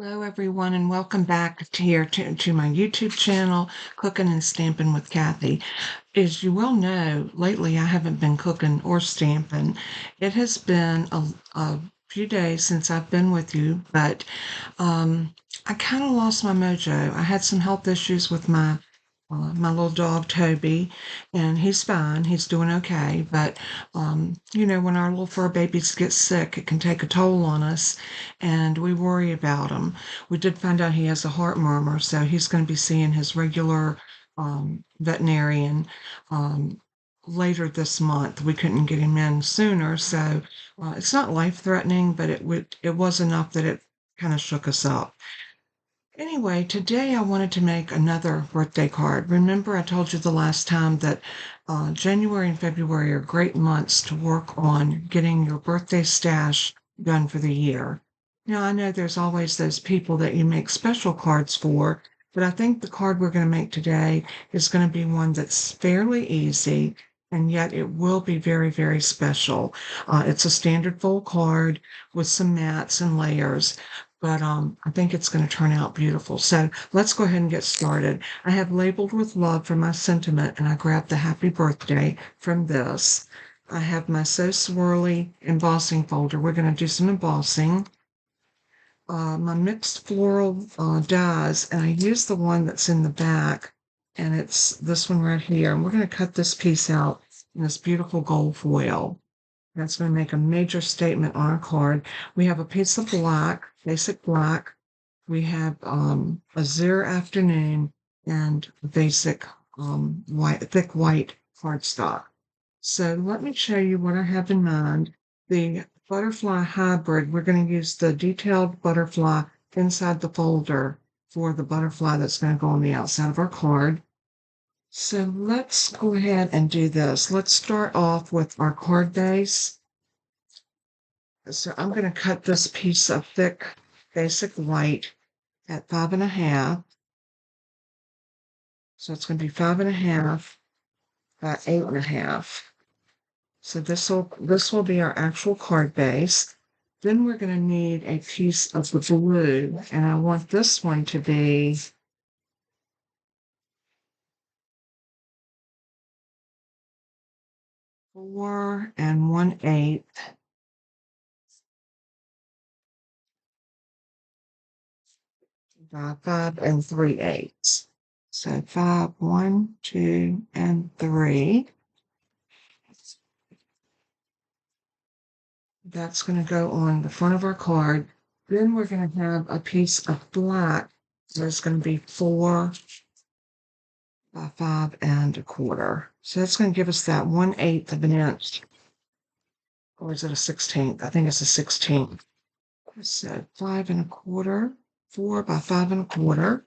Hello, everyone, and welcome back to my YouTube channel, Cooking and Stamping with Kathy. As you well know, lately I haven't been cooking or stamping. It has been a few days since I've been with you, but I kind of lost my mojo. I had some health issues with my little dog Toby, and he's fine. He's doing okay. But when our little fur babies get sick, it can take a toll on us, and we worry about him. We did find out he has a heart murmur, so he's going to be seeing his regular veterinarian later this month. We couldn't get him in sooner, so it's not life-threatening, but it was enough that it kind of shook us up. Anyway, today I wanted to make another birthday card. Remember, I told you the last time that January and February are great months to work on getting your birthday stash done for the year. Now, I know there's always those people that you make special cards for, but I think the card we're going to make today is going to be one that's fairly easy, and yet it will be very, very special. It's a standard fold card with some mats and layers, but I think it's going to turn out beautiful. So let's go ahead and get started. I have labeled with love for my sentiment, and I grabbed the happy birthday from this. I have my So Swirly embossing folder. We're going to do some embossing. My mixed floral dies, and I use the one that's in the back, and it's this one right here. And we're going to cut this piece out in this beautiful gold foil. That's going to make a major statement on our card. We have a piece of black, basic black. We have a Zero Afternoon and basic thick white cardstock. So let me show you what I have in mind. The butterfly hybrid, we're going to use the detailed butterfly inside the folder for the butterfly that's going to go on the outside of our card. So let's go ahead and do this. Let's start off with our card base. So I'm going to cut this piece of thick basic white at 5.5. So it's going to be 5.5 by 8.5. So this will be our actual card base. Then we're going to need a piece of the blue, and I want this one to be 4 1/8 by 5 3/8. So 5, 1, 2, and 3. That's going to go on the front of our card. Then we're going to have a piece of black that's going to be 4 by 5 1/4. So that's going to give us that 1/8 of an inch. Or is it a 16th? I think it's a 16th. So 5 1/4, 4 by 5 1/4.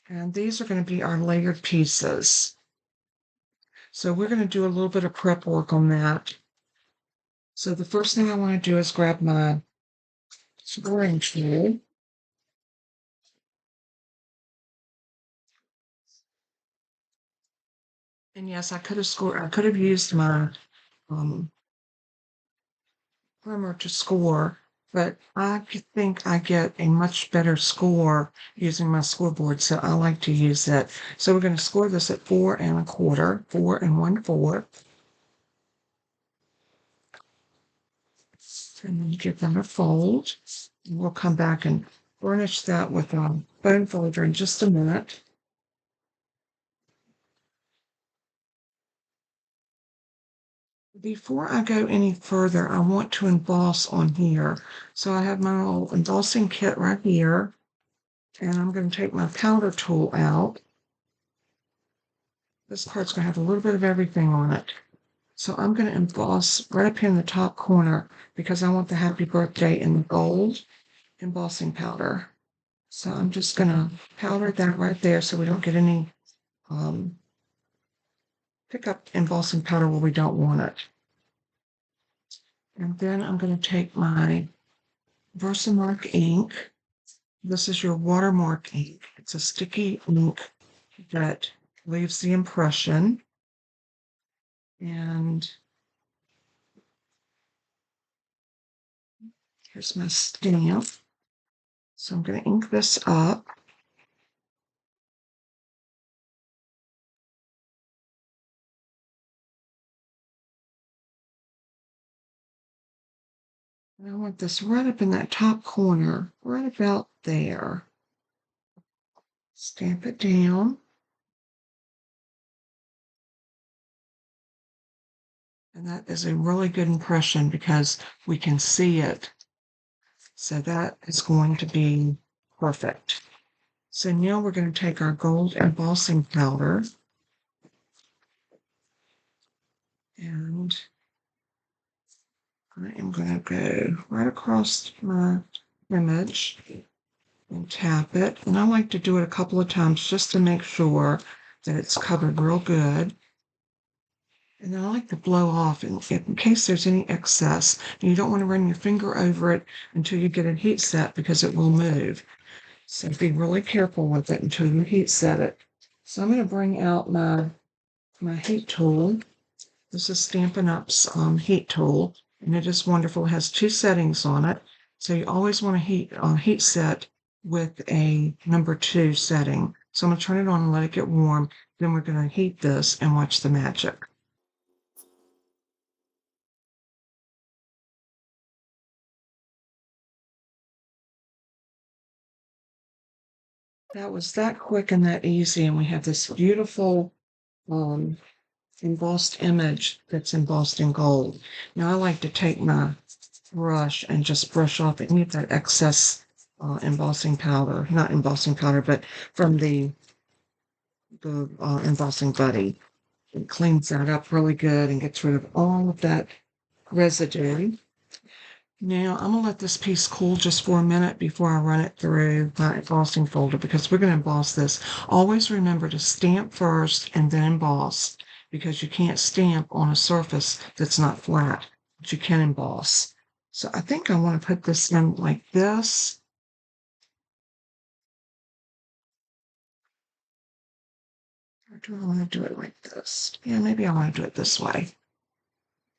And these are going to be our layered pieces. So we're going to do a little bit of prep work on that. So the first thing I want to do is grab my scoring tool. And yes, I could have used my primer to score, but I think I get a much better score using my scoreboard, so I like to use that. So we're going to score this at 4 1/4, 4 1/4. And then give them a fold. And we'll come back and burnish that with a bone folder in just a minute. Before I go any further, I want to emboss on here. So I have my little embossing kit right here, and I'm going to take my powder tool out. This card's going to have a little bit of everything on it. So I'm going to emboss right up here in the top corner because I want the happy birthday in the gold embossing powder. So I'm just going to powder that right there so we don't get any pick up embossing powder where we don't want it. And then I'm going to take my Versamark ink. This is your watermark ink. It's a sticky ink that leaves the impression. And Here's my stamp. So I'm going to ink this up. And I want this right up in that top corner, right about there. Stamp it down. And that is a really good impression because we can see it. So that is going to be perfect. So now we're going to take our gold embossing powder and I am going to go right across my image and tap it. And I like to do it a couple of times just to make sure that it's covered real good. And then I like to blow off in case there's any excess. And you don't want to run your finger over it until you get it heat set because it will move. So be really careful with it until you heat set it. So I'm going to bring out my heat tool. This is Stampin' Up's heat tool, and it is wonderful. It has 2 settings on it. So you always want to heat set with a number 2 setting. So I'm going to turn it on and let it get warm. Then we're going to heat this and watch the magic. That was that quick and that easy, and we have this beautiful embossed image that's embossed in gold. Now I like to take my brush and just brush off any of that excess embossing powder, not embossing powder, but from the embossing buddy. It cleans that up really good and gets rid of all of that residue. Now I'm gonna let this piece cool just for a minute before I run it through my embossing folder because we're gonna emboss this. Always remember to stamp first and then emboss because you can't stamp on a surface that's not flat, but you can emboss. So I think I want to put this in like this. Or do I want to do it like this? Yeah, maybe I want to do it this way.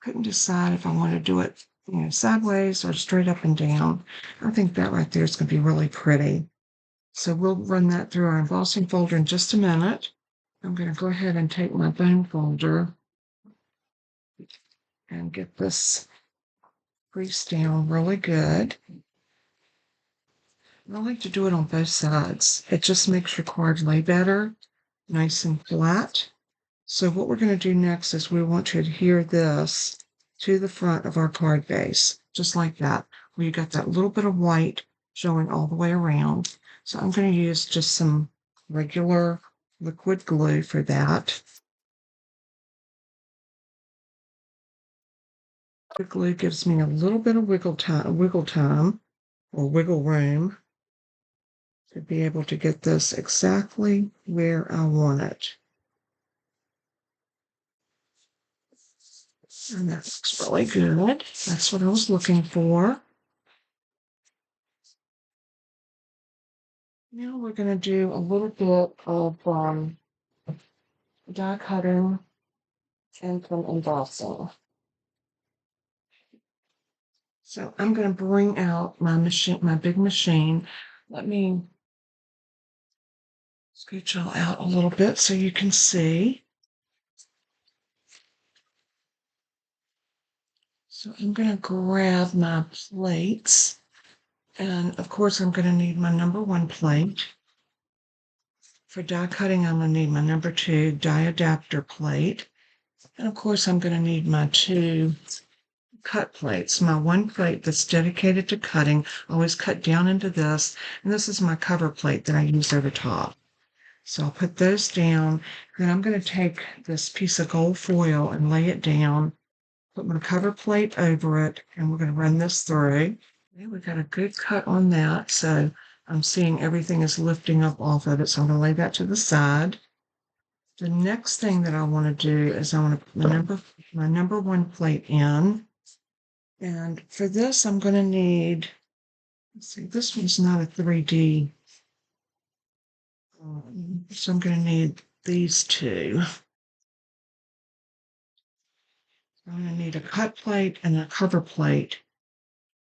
Couldn't decide if I want to do it, sideways or straight up and down. I think that right there is going to be really pretty. So we'll run that through our embossing folder in just a minute. I'm going to go ahead and take my bone folder and get this creased down really good. I like to do it on both sides. It just makes your card lay better, nice and flat. So what we're going to do next is we want to adhere this to the front of our card base, just like that, where you got that little bit of white showing all the way around. So I'm going to use just some regular liquid glue for that. The glue gives me a little bit of wiggle time or wiggle room to be able to get this exactly where I want it. And that looks really good. That's what I was looking for. Now we're going to do a little bit of die cutting and some embossing. So I'm going to bring out my machine, my big machine. Let me scooch y'all out a little bit so you can see. So I'm going to grab my plates. And of course, I'm going to need my number 1 plate. For die cutting, I'm going to need my number 2 die adapter plate. And of course, I'm going to need my 2 cut plates. My 1 plate that's dedicated to cutting, I always cut down into this. And this is my cover plate that I use over top. So I'll put those down. Then I'm going to take this piece of gold foil and lay it down, put my cover plate over it, and we're going to run this through. Okay, we got a good cut on that. So I'm seeing everything is lifting up off of it. So I'm going to lay that to the side. The next thing that I want to do is I want to put my number 1 plate in. And for this, I'm going to need, let's see, this one's not a 3D. So I'm going to need these 2. I'm going to need a cut plate and a cover plate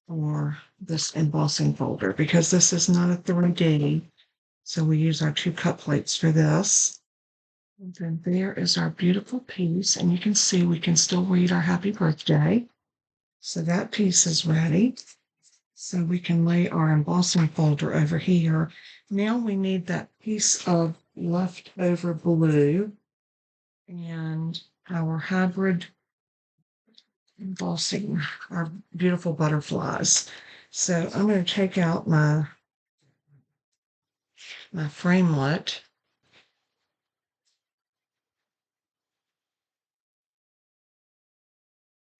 for this embossing folder because this is not a 3D. So we use our 2 cut plates for this. And then there is our beautiful piece. And you can see we can still read our happy birthday. So that piece is ready. So we can lay our embossing folder over here. Now we need that piece of leftover blue and our hybrid embossing, our beautiful butterflies. So I'm going to take out my framelit.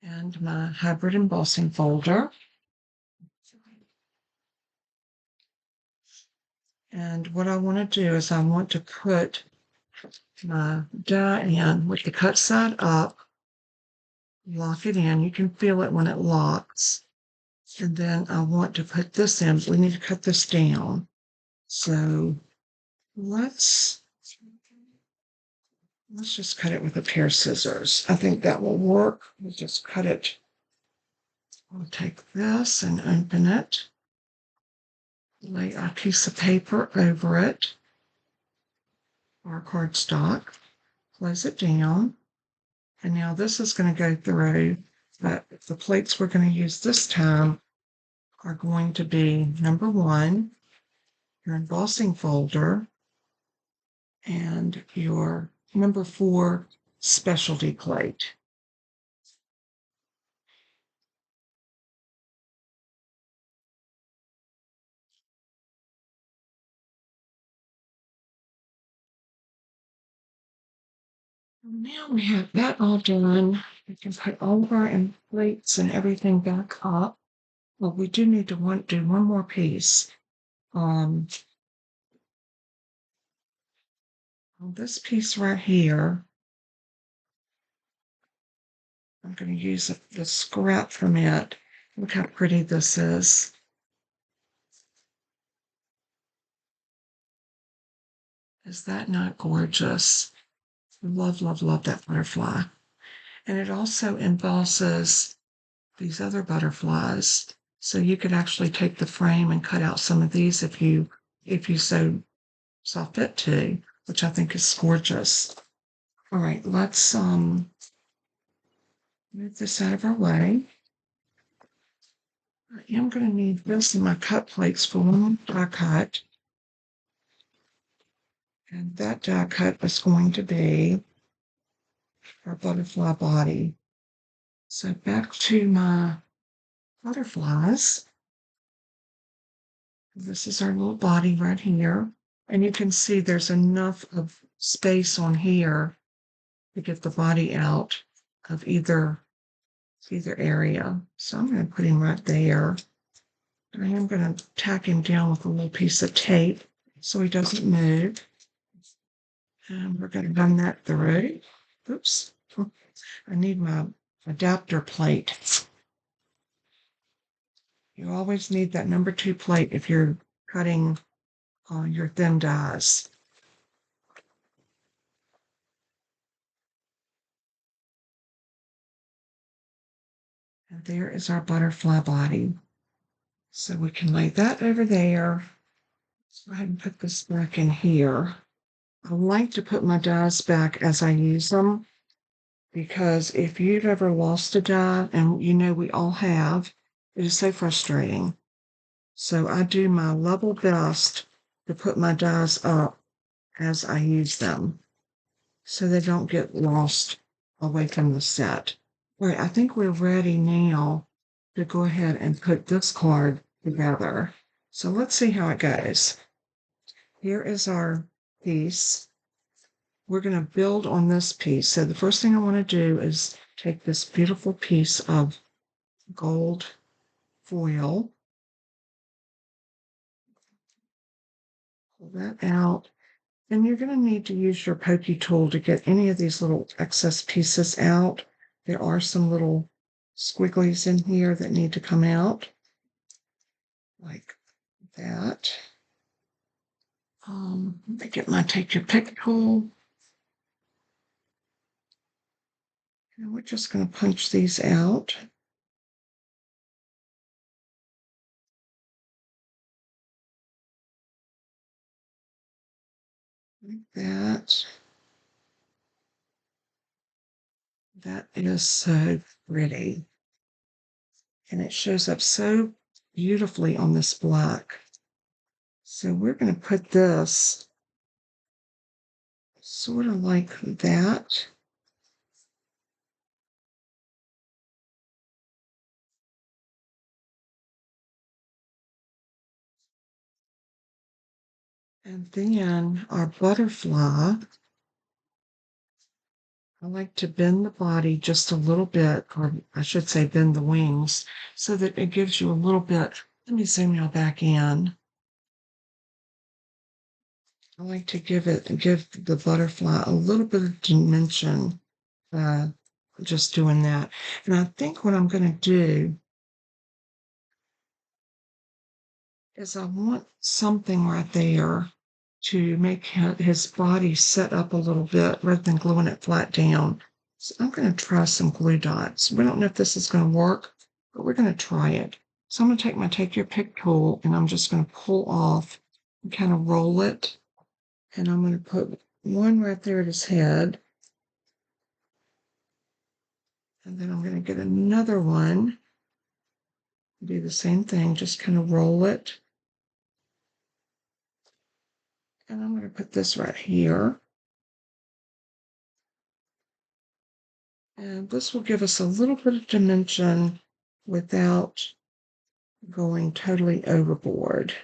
And my hybrid embossing folder. And what I want to do is I want to put my die in with the cut side up, lock it in. You can feel it when it locks. And then I want to put this in. We need to cut this down. So let's just cut it with a pair of scissors. I think that will work. We'll just cut it. We'll take this and open it. Lay our piece of paper over it, our cardstock, close it down. And now this is going to go through, but the plates we're going to use this time are going to be number 1, your embossing folder, and your number 4 specialty plate. Now we have that all done. We can put all of our plates and everything back up. Well, we do need to do one more piece. On this piece right here, I'm going to use the scrap from it. Look how pretty this is. Is that not gorgeous? Love, love, love that butterfly. And it also embosses these other butterflies. So you could actually take the frame and cut out some of these if you so saw fit to, which I think is gorgeous. All right, let's move this out of our way. I am going to need this in my cut plates for one die cut. And that die cut is going to be our butterfly body. So back to my butterflies. This is our little body right here. And you can see there's enough of space on here to get the body out of either area. So I'm going to put him right there. And I am going to tack him down with a little piece of tape so he doesn't move. And we're going to run that through. Oops. I need my adapter plate. You always need that number 2 plate if you're cutting your thin dies. And there is our butterfly body. So we can lay that over there. Let's go ahead and put this back in here. I like to put my dies back as I use them because if you've ever lost a die, and you know we all have, it is so frustrating. So I do my level best to put my dies up as I use them so they don't get lost away from the set. All right, I think we're ready now to go ahead and put this card together. So let's see how it goes. Here is our piece. We're going to build on this piece. So the first thing I want to do is take this beautiful piece of gold foil, pull that out, and you're going to need to use your pokey tool to get any of these little excess pieces out. There are some little squigglies in here that need to come out, like that. Let me take your pick tool. And we're just going to punch these out. like that. That is so pretty. And it shows up so beautifully on this black. So we're going to put this sort of like that. And then our butterfly, I like to bend the body just a little bit, or I should say bend the wings, so that it gives you a little bit. Let me zoom you back in. I like to give the butterfly a little bit of dimension, uh, just doing that. And I think what I'm going to do is I want something right there to make his body set up a little bit rather than gluing it flat down. So I'm going to try some glue dots. We don't know if this is going to work, but we're going to try it. So I'm going to take my Take Your Pick tool and I'm just going to pull off and kind of roll it. And I'm going to put one right there at his head. And then I'm going to get another one. Do the same thing, just kind of roll it. And I'm going to put this right here. And this will give us a little bit of dimension without going totally overboard.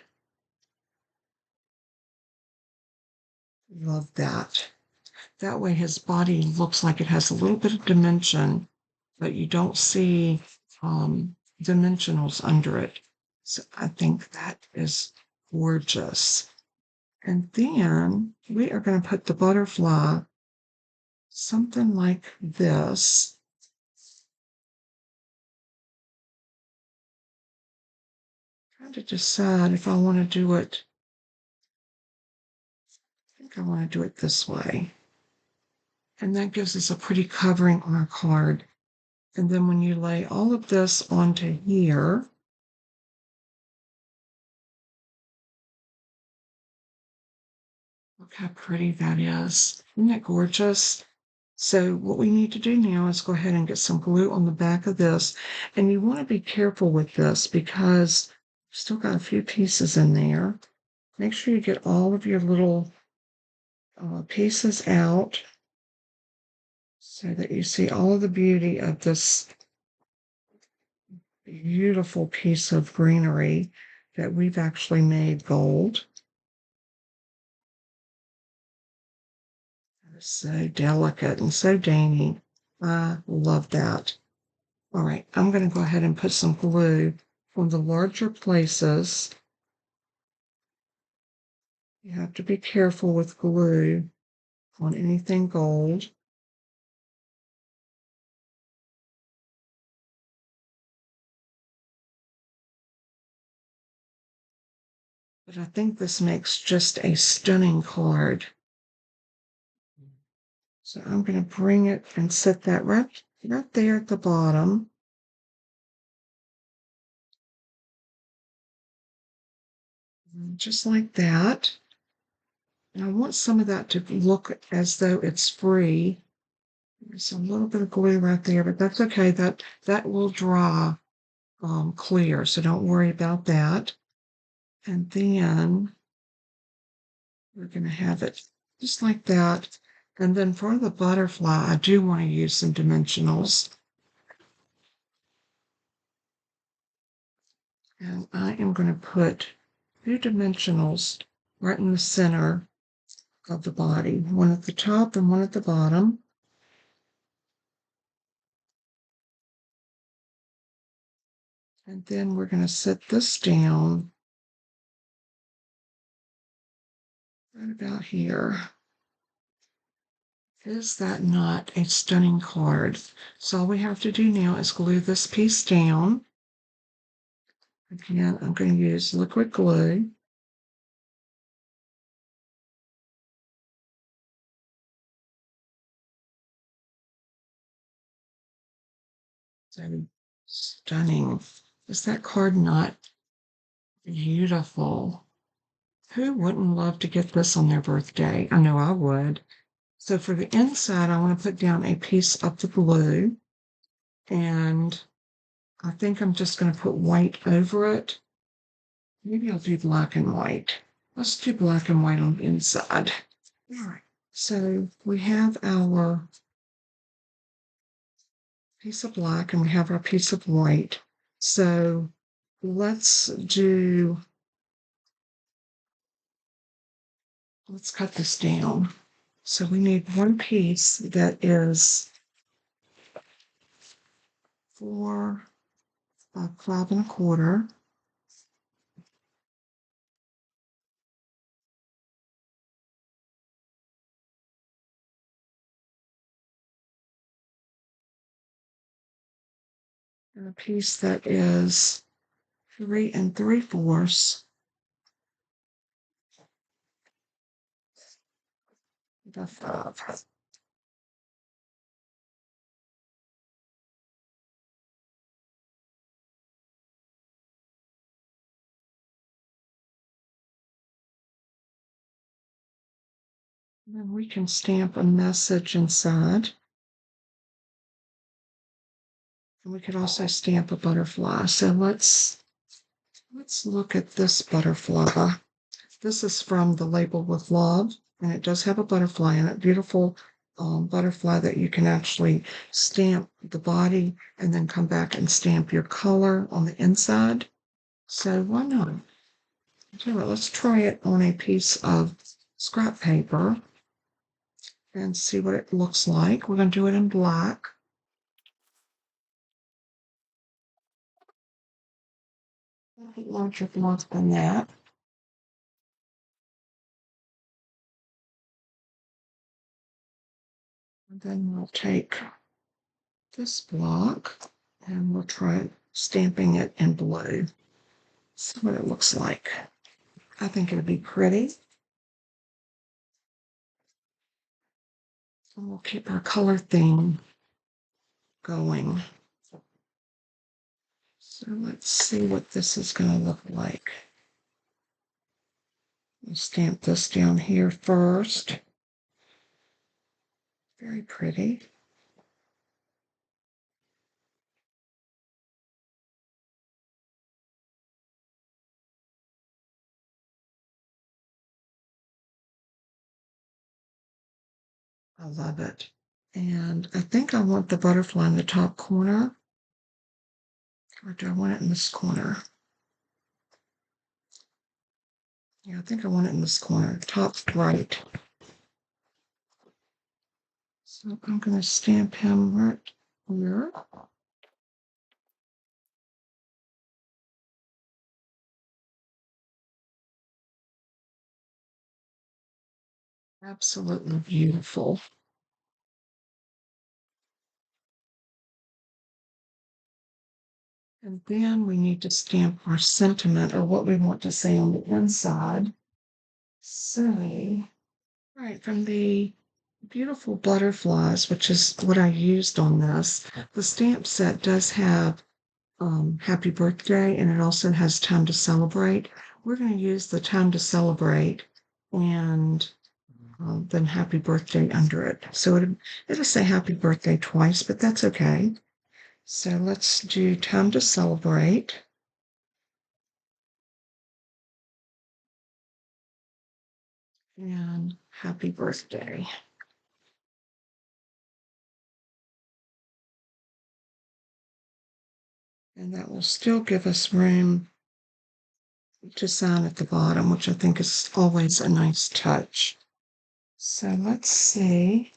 Love that. That way his body looks like it has a little bit of dimension, but you don't see dimensionals under it. So I think that is gorgeous. And then we are going to put the butterfly something like this. Trying to decide if I want to do it. I think I want to do it this way. And that gives us a pretty covering on our card. And then when you lay all of this onto here, look how pretty that is. Isn't that gorgeous? So what we need to do now is go ahead and get some glue on the back of this. And you want to be careful with this because you've still got a few pieces in there. Make sure you get all of your little pieces out so that you see all of the beauty of this beautiful piece of greenery that we've actually made gold. That is so delicate and so dainty. I love that. All right, I'm going to go ahead and put some glue on the larger places. You have to be careful with glue on anything gold. But I think this makes just a stunning card. So I'm going to bring it and set that right there at the bottom. Just like that. And I want some of that to look as though it's free. There's a little bit of glue right there, but that's okay. That will dry clear, so don't worry about that. And then we're going to have it just like that. And then for the butterfly, I do want to use some dimensionals. And I am going to put 2 dimensionals right in the center of the body, one at the top and one at the bottom. And then we're going to set this down right about here. Is that not a stunning card? So all we have to do now is glue this piece down. Again, I'm going to use liquid glue. So stunning. Is that card not beautiful? Who wouldn't love to get this on their birthday? I know I would. So for the inside, I want to put down a piece of the blue, and I think I'm just going to put white over it. Maybe I'll do black and white. Let's do black and white on the inside. All right. So we have our piece of black and we have our piece of white. So let's cut this down. So we need one piece that is 4 by 5 1/4. And a piece that is 3 3/4 by 5. And then we can stamp a message inside. And we could also stamp a butterfly. So let's look at this butterfly. This is from the Label with Love, and it does have a butterfly in it. Beautiful butterfly that you can actually stamp the body and then come back and stamp your color on the inside. So why not? So let's try it on a piece of scrap paper and see what it looks like. We're going to do it in black. A bit larger block than that. And then we'll take this block and we'll try stamping it in blue. See what it looks like. I think it'll be pretty. And we'll keep our color theme going. So let's see what this is going to look like. We'll stamp this down here first. Very pretty. I love it. And I think I want the butterfly in the top corner. Or do I want it in this corner? Yeah, I think I want it in this corner, top right. So I'm going to stamp him right here. Absolutely beautiful. And then we need to stamp our sentiment or what we want to say on the inside. Say, right, from the beautiful butterflies, which is what I used on this, the stamp set does have happy birthday and it also has time to celebrate. We're going to use the time to celebrate and then happy birthday under it. So it'll say happy birthday twice, but that's okay. So let's do time to celebrate. And happy birthday. And that will still give us room to sign at the bottom, which I think is always a nice touch. So let's see.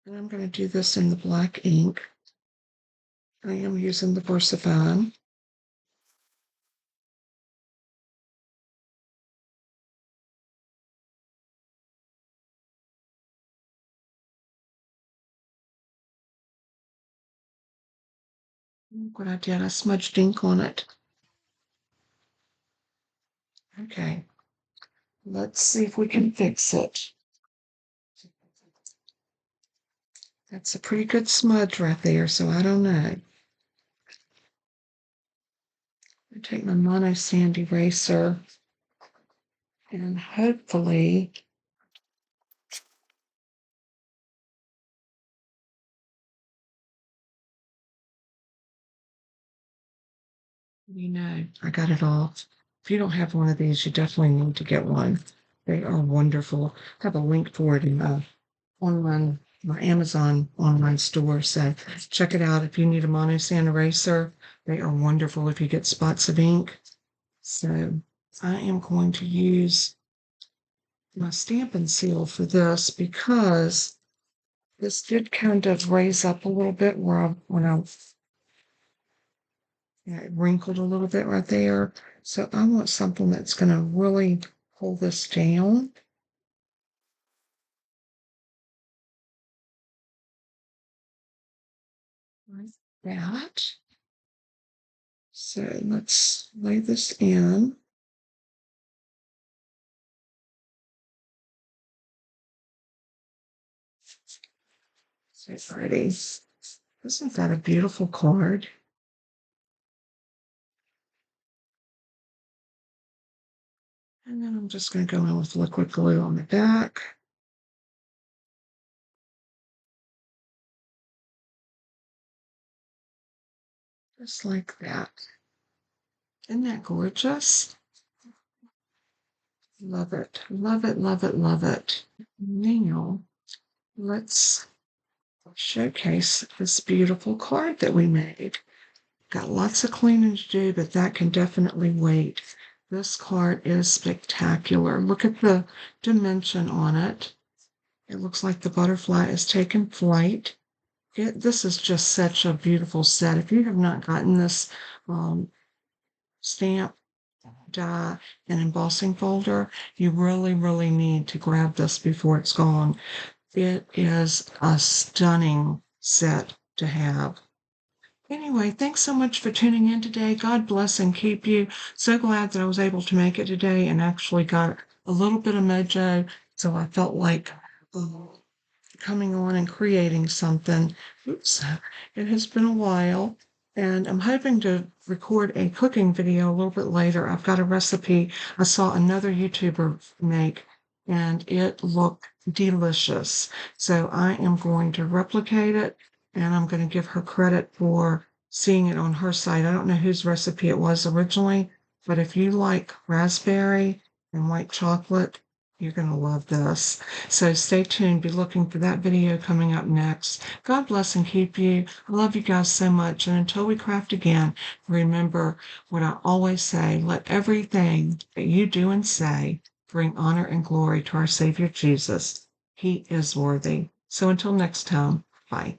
And I'm going to do this in the black ink. I am using the Versafine. Look what I did. I smudged ink on it. Okay. Let's see if we can fix it. That's a pretty good smudge right there, so I don't know. I take my mono sand eraser and hopefully I got it all. If you don't have one of these, you definitely need to get one. They are wonderful. I have a link for it in online, my Amazon online store. So check it out. If you need a mono sand eraser, they are wonderful if you get spots of ink. So I am going to use my Stampin' Seal for this because this did kind of raise up a little bit it wrinkled a little bit right there. So I want something that's going to really pull this down. Like that. So let's lay this in. So pretty. Isn't that a beautiful card? And then I'm just going to go in with liquid glue on the back. Just like that. Isn't that gorgeous? Love it, love it, love it, love it. Now, let's showcase this beautiful card that we made. Got lots of cleaning to do, but that can definitely wait. This card is spectacular. Look at the dimension on it. It looks like the butterfly is taking flight. This is just such a beautiful set. If you have not gotten this stamp, die, and embossing folder, you really, really need to grab this before it's gone. It is a stunning set to have. Anyway, thanks so much for tuning in today. God bless and keep you. So glad that I was able to make it today and actually got a little bit of mojo. So I felt like coming on and creating something. Oops, it has been a while. And I'm hoping to record a cooking video a little bit later. I've got a recipe I saw another YouTuber make, and it looked delicious. So I am going to replicate it, and I'm going to give her credit for seeing it on her site. I don't know whose recipe it was originally, but if you like raspberry and white chocolate, you're going to love this. So stay tuned. Be looking for that video coming up next. God bless and keep you. I love you guys so much. And until we craft again, remember what I always say, let everything that you do and say bring honor and glory to our Savior Jesus. He is worthy. So until next time, bye.